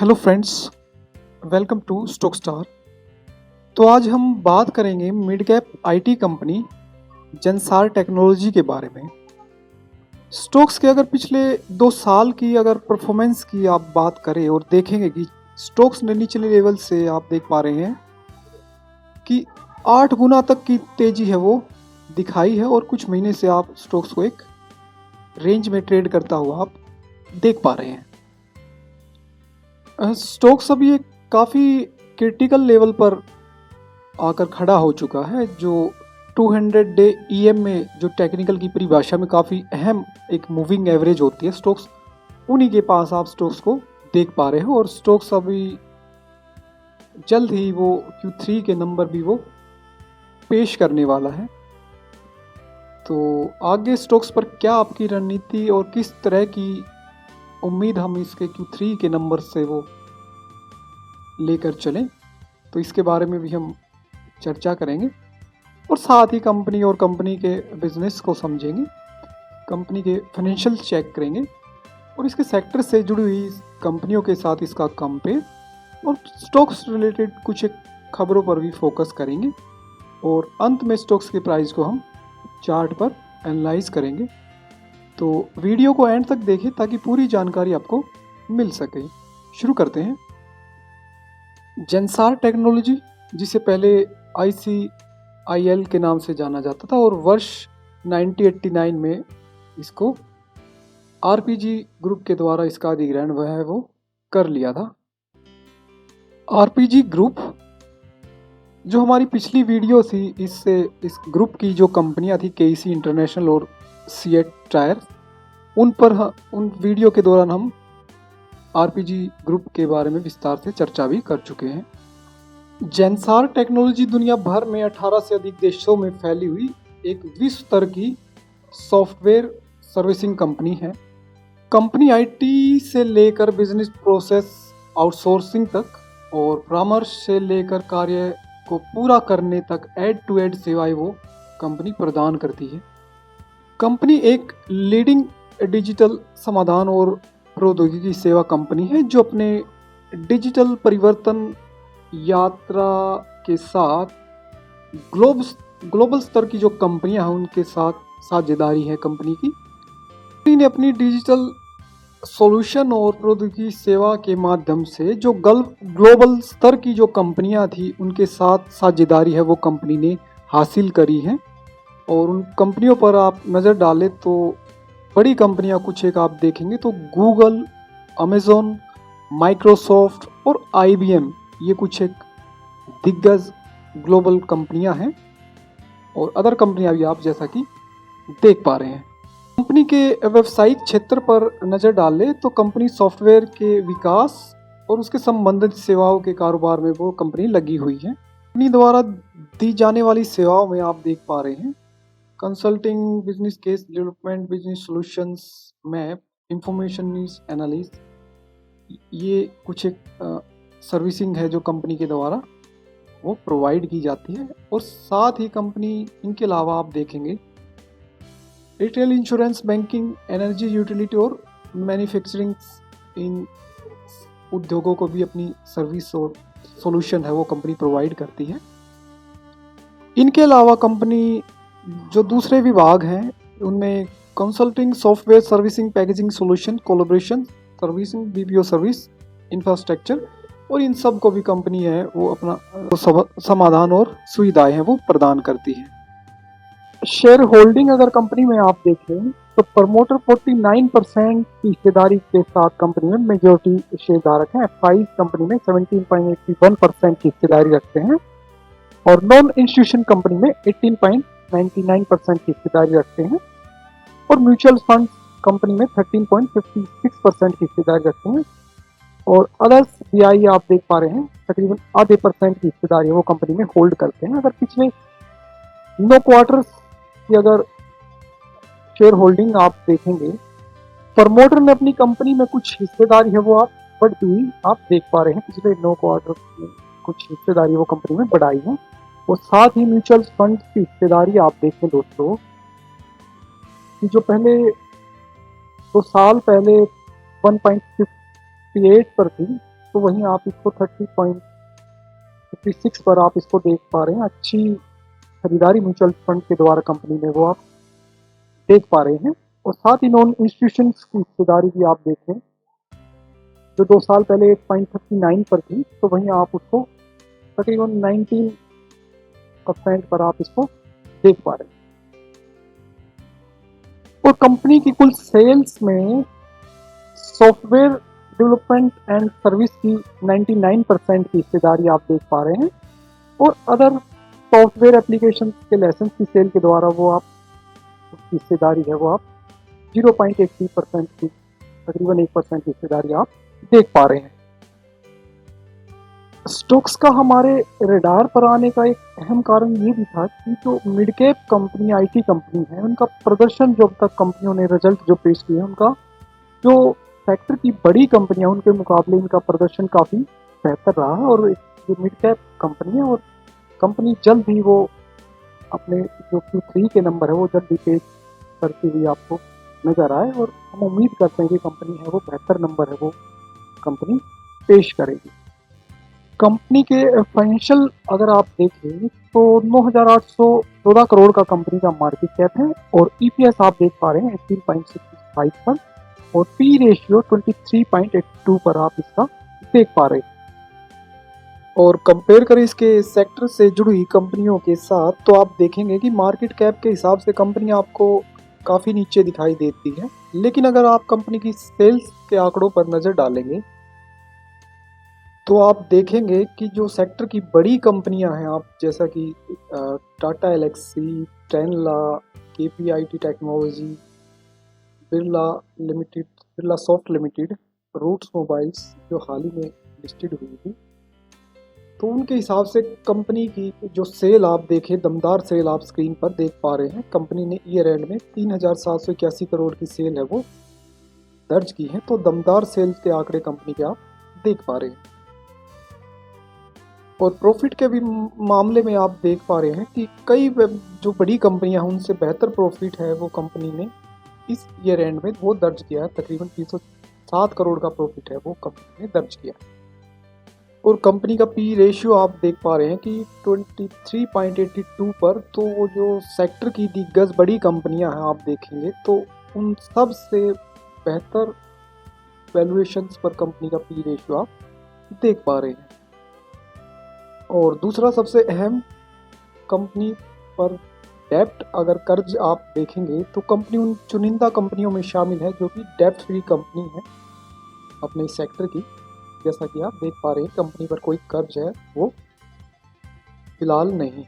Hello friends, welcome to stock star. तो आज हम बात करेंगे mid cap IT company Zensar technology के बारे में। स्टॉक्स के अगर पिछले 2 साल की अगर परफॉर्मेंस की आप बात करें और देखेंगे कि स्टॉक्स ने निचले लेवल से आप देख पा रहे हैं कि 8 गुना तक की तेजी है वो दिखाई है, और कुछ महीने से आप स्टॉक्स को एक रेंज में ट्रेड करता हुआ आप देख पा रहे हैं। स्टॉक्स अभी एक काफ़ी क्रिटिकल लेवल पर आकर खड़ा हो चुका है, जो 200 डे ईएम में जो टेक्निकल की परिभाषा में काफ़ी अहम एक मूविंग एवरेज होती है स्टॉक्स, उन्हीं के पास आप स्टॉक्स को देख पा रहे हो। और स्टॉक्स अभी जल्द ही वो Q3 के नंबर भी वो पेश करने वाला है। तो आगे स्टॉक्स पर क्या आपकी रणनीति और किस तरह की उम्मीद हम इसके Q3 के नंबर से वो लेकर चलें, तो इसके बारे में भी हम चर्चा करेंगे। और साथ ही कंपनी और कंपनी के बिजनेस को समझेंगे, कंपनी के फाइनेंशियल चेक करेंगे और इसके सेक्टर से जुड़ी हुई कंपनियों के साथ इसका कंपेयर और स्टॉक्स रिलेटेड कुछ एक खबरों पर भी फोकस करेंगे। और अंत में स्टॉक्स के प्राइस को हम चार्ट पर एनालाइज करेंगे। तो वीडियो को एंड तक देखें ताकि पूरी जानकारी आपको मिल सके। शुरू करते हैं। जेंसार टेक्नोलॉजी, जिसे पहले ICIL के नाम से जाना जाता था, और वर्ष 1989 में इसको RPG ग्रुप के द्वारा इसका अधिग्रहण वो कर लिया था। RPG ग्रुप, जो हमारी पिछली वीडियो थी, इससे इस ग्रुप की जो कंपनियां थी KEC इंटरनेशनल और सीएट टायर, उन वीडियो के दौरान हम RPG ग्रुप के बारे में विस्तार से चर्चा भी कर चुके हैं। जेंसार टेक्नोलॉजी दुनिया भर में 18 से अधिक देशों में फैली हुई एक विश्व स्तर की सॉफ्टवेयर सर्विसिंग कंपनी है। कंपनी IT से लेकर बिजनेस प्रोसेस आउटसोर्सिंग तक और परामर्श से लेकर कार्य को पूरा करने तक एड टू एड सेवाएं वो कंपनी प्रदान करती है। कंपनी एक लीडिंग डिजिटल समाधान और प्रौद्योगिकी सेवा कंपनी है, जो अपने डिजिटल परिवर्तन यात्रा के साथ ग्लोबल स्तर की जो कंपनियां हैं उनके साथ साझेदारी है कंपनी की। कंपनी ने अपनी डिजिटल सॉल्यूशन और प्रौद्योगिकी सेवा के माध्यम से जो ग्लोबल स्तर की जो कंपनियां थी उनके साथ साझेदारी है वो कंपनी ने हासिल करी है। और उन कंपनियों पर आप नज़र डालें तो बड़ी कंपनियां कुछ एक आप देखेंगे तो गूगल, अमेज़ॉन, माइक्रोसॉफ्ट और IBM, ये कुछ एक दिग्गज ग्लोबल कंपनियां हैं। और अदर कंपनियां भी आप जैसा कि देख पा रहे हैं। कंपनी के व्यावसायिक क्षेत्र पर नज़र डालें तो कंपनी सॉफ्टवेयर के विकास और उसके संबंधित सेवाओं के कारोबार में वो कंपनी लगी हुई है। कंपनी द्वारा दी जाने वाली सेवाओं में आप देख पा रहे हैं consulting, business case development, business solutions, map, information news analysis, ये कुछ एक सर्विसिंग है जो कंपनी के द्वारा वो प्रोवाइड की जाती है। और साथ ही कंपनी इनके अलावा आप देखेंगे retail, insurance, banking, energy, utility और मैन्युफैक्चरिंग, इन उद्योगों को भी अपनी सर्विस और सॉल्यूशन है वो कंपनी प्रोवाइड करती है। इनके अलावा कंपनी जो दूसरे विभाग हैं उनमें consulting, software servicing, packaging solution, collaboration servicing, BPO service, infrastructure, और इन सब को भी कंपनी है वो अपना समाधान और सुविधाएं हैं वो प्रदान करती है। शेयर होल्डिंग अगर कंपनी में आप देखें तो प्रमोटर 49% की हिस्सेदारी के साथ कंपनी में मेजोरिटी शेयरधारक हैं। FI कंपनी में 17.81% की हिस्सेदारी रखते हैं और नॉन इंस्टीट्यूशन कंपनी में 18.99% की हिस्सेदारी रखते हैं। और म्यूचुअल फंड कंपनी में 13.56% की हिस्सेदारी रखते हैं। और अदर्स DI आप देख पा रहे हैं तकरीबन आधे % की हिस्सेदारी वो कंपनी में होल्ड करते हैं। अगर पिछले 9 क्वार्टर्स की अगर शेयर होल्डिंग आप देखेंगे, प्रमोटर ने अपनी कंपनी में कुछ हिस्सेदारी है वो आप बढ़ती हुई आप देख पा रहे हैं। पिछले 9 क्वार्टर में कुछ हिस्सेदारी वो कंपनी में बढ़ाई है। और साथ ही म्यूचुअल फंड की हिस्सेदारी आप देखें दोस्तों कि जो पहले 2 साल पहले 1.58 पर थी, तो वहीं आप इसको 30.56 पर आप इसको देख पा रहे हैं। अच्छी खरीदारी म्यूचुअल फंड के द्वारा कंपनी में वो आप देख पा रहे हैं। और साथ ही नॉन इंस्टीट्यूशंस की हिस्सेदारी भी आप देखें, जो 2 साल पहले 8.39 पर थी, तो वहीं आप उसको तकरीबन 19% पर आप इसको देख पा रहे हैं। और कंपनी की कुल सेल्स में सॉफ्टवेयर डेवलपमेंट एंड सर्विस की 99% की हिस्सेदारी आप देख पा रहे हैं। और अदर सॉफ्टवेयर एप्लीकेशन के लाइसेंस की सेल के द्वारा वो आप उसकी हिस्सेदारी है वो आप 0.83% की तकरीबन 1% की हिस्सेदारी आप देख पा रहे हैं। स्टॉक्स का हमारे रेडार पर आने का एक अहम कारण ये भी था कि जो mid cap company IT company है, उनका प्रदर्शन जो अब तक कंपनियों ने रिजल्ट जो पेश किए हैं, उनका जो सेक्टर की बड़ी कंपनियां उनके मुकाबले इनका प्रदर्शन काफ़ी बेहतर रहा है। और जो मिड कैप कंपनी है और कंपनी जल्द ही वो अपने जो Q3 के नंबर है वो जल्द ही पेश करती हुई आपको नजर आए। और हम उम्मीद करते हैं कि कंपनी है वो बेहतर नंबर है वो कंपनी पेश करेगी। कंपनी के फाइनेंशियल अगर आप देखें तो 9,814 करोड़ का कंपनी का मार्केट कैप है। और ईपीएस आप देख पा रहे हैं 18.65 पर, और पी रेशियो 23.82 पर आप इसका देख पा रहे हैं। और कंपेयर करें इसके सेक्टर से जुड़ी कंपनियों के साथ, तो आप देखेंगे कि मार्केट कैप के हिसाब से कंपनी आपको काफ़ी नीचे दिखाई देती है। लेकिन अगर आप कंपनी की सेल्स के आंकड़ों पर नज़र डालेंगे तो आप देखेंगे कि जो सेक्टर की बड़ी कंपनियां हैं, आप जैसा कि Tata Elxsi, Tanla, KPIT technology, Birla limited, Birlasoft limited, Routes Mobiles जो हाल ही में लिस्टेड हुई थी, तो उनके हिसाब से कंपनी की जो सेल आप देखें, दमदार सेल आप स्क्रीन पर देख पा रहे हैं। कंपनी ने ईयर एंड में 3,781 करोड़ की सेल है वो दर्ज की है। तो दमदार सेल के आंकड़े कंपनी के आप देख पा रहे हैं। और प्रॉफिट के भी मामले में आप देख पा रहे हैं कि कई जो बड़ी कंपनियां हैं उनसे बेहतर प्रॉफिट है वो कंपनी ने इस ईयर एंड में वो दर्ज किया है। तकरीबन 307 करोड़ का प्रॉफिट है वो कंपनी ने दर्ज किया। और कंपनी का पी रेशियो आप देख पा रहे हैं कि 23.82 पर। तो वो जो सेक्टर की दिग्गज बड़ी कंपनियां हैं आप देखेंगे तो उन सब से बेहतर वैल्यूएशंस पर कंपनी का पी रेशियो आप देख पा रहे हैं। और दूसरा सबसे अहम, कंपनी पर डेप्ट अगर कर्ज आप देखेंगे तो कंपनी उन चुनिंदा कंपनियों में शामिल है जो कि डेप्ट फ्री कंपनी है अपने सेक्टर की। जैसा कि आप देख पा रहे हैं कंपनी पर कोई कर्ज है वो फिलहाल नहीं।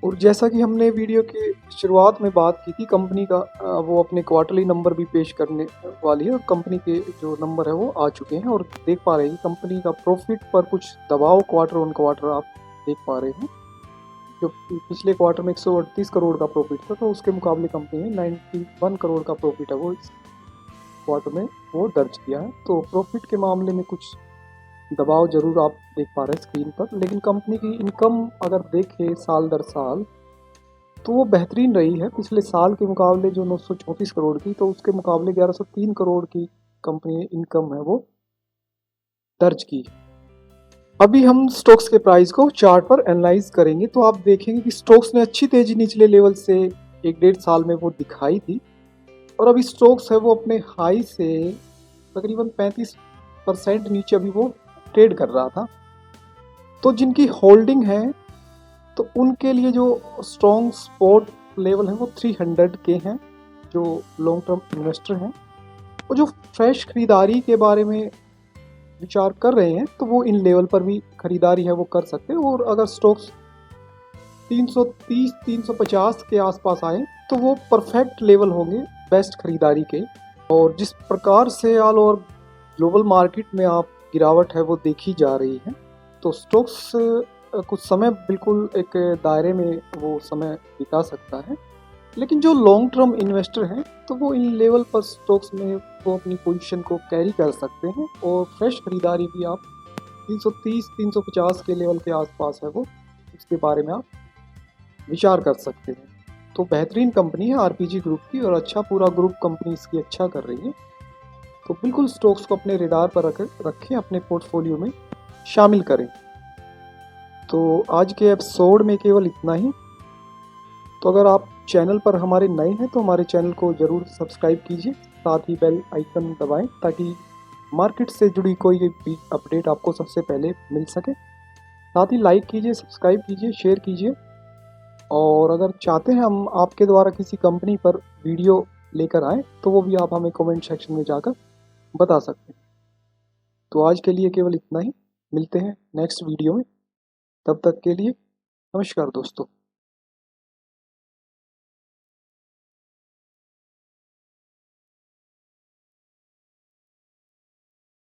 और जैसा कि हमने वीडियो के शुरुआत में बात की थी, कंपनी का वो अपने क्वार्टरली नंबर भी पेश करने वाली है और कंपनी के जो नंबर है वो आ चुके हैं। और देख पा रहे हैं कंपनी का प्रॉफिट पर कुछ दबाव क्वार्टर ऑन क्वार्टर आप देख पा रहे हैं। जो पिछले क्वार्टर में 138 करोड़ का प्रॉफिट था, तो उसके मुकाबले कंपनी ने 91 करोड़ का प्रॉफिट है वो इस क्वार्टर में वो दर्ज किया है। तो प्रॉफिट के मामले में कुछ दबाव जरूर आप देख पा रहे हैं स्क्रीन पर। लेकिन कंपनी की इनकम अगर देखें साल दर साल तो वो बेहतरीन रही है। पिछले साल के मुकाबले जो 934 करोड़ की, तो उसके मुकाबले 1103 करोड़ की कंपनी इनकम है वो दर्ज की। अभी हम स्टॉक्स के प्राइस को चार्ट पर एनालाइज करेंगे तो आप देखेंगे कि स्टॉक्स ने अच्छी तेजी निचले लेवल से 1-1.5 साल में वो दिखाई थी। और अभी स्टॉक्स है वो अपने हाई से तकरीबन 35% नीचे अभी वो ट्रेड कर रहा था। तो जिनकी होल्डिंग है तो उनके लिए जो स्ट्रॉन्ग सपोर्ट लेवल है वो 300 के हैं जो लॉन्ग टर्म इन्वेस्टर हैं। और जो फ्रेश खरीदारी के बारे में विचार कर रहे हैं तो वो इन लेवल पर भी खरीदारी है वो कर सकते हैं। और अगर स्टॉक्स 330-350 के आसपास आए तो वो परफेक्ट लेवल होंगे बेस्ट खरीदारी के। और जिस प्रकार से ऑल ओवर ग्लोबल मार्केट में आप गिरावट है वो देखी जा रही है, तो स्टॉक्स कुछ समय बिल्कुल एक दायरे में वो समय बिता सकता है। लेकिन जो लॉन्ग टर्म इन्वेस्टर हैं तो वो इन लेवल पर स्टॉक्स में वो अपनी पोजीशन को कैरी कर सकते हैं। और फ्रेश खरीदारी भी आप 330-350 के लेवल के आसपास है वो उसके बारे में आप विचार कर सकते हैं। तो बेहतरीन कंपनी है आरपीजी ग्रुप की, और अच्छा पूरा ग्रुप कंपनी इसकी अच्छा कर रही है। तो बिल्कुल स्टॉक्स को अपने रेडार पर रखें, अपने पोर्टफोलियो में शामिल करें। तो आज के एपिसोड में केवल इतना ही। तो अगर आप चैनल पर हमारे नए हैं तो हमारे चैनल को ज़रूर सब्सक्राइब कीजिए, साथ ही बेल आइकन दबाएं ताकि मार्केट से जुड़ी कोई भी अपडेट आपको सबसे पहले मिल सके। साथ ही लाइक कीजिए, सब्सक्राइब कीजिए, शेयर कीजिए। और अगर चाहते हैं हम आपके द्वारा किसी कंपनी पर वीडियो लेकर आएँ तो वो भी आप हमें कमेंट सेक्शन में जाकर बता सकते हैं। तो आज के लिए केवल इतना ही। मिलते हैं नेक्स्ट वीडियो में। तब तक के लिए नमस्कार दोस्तों।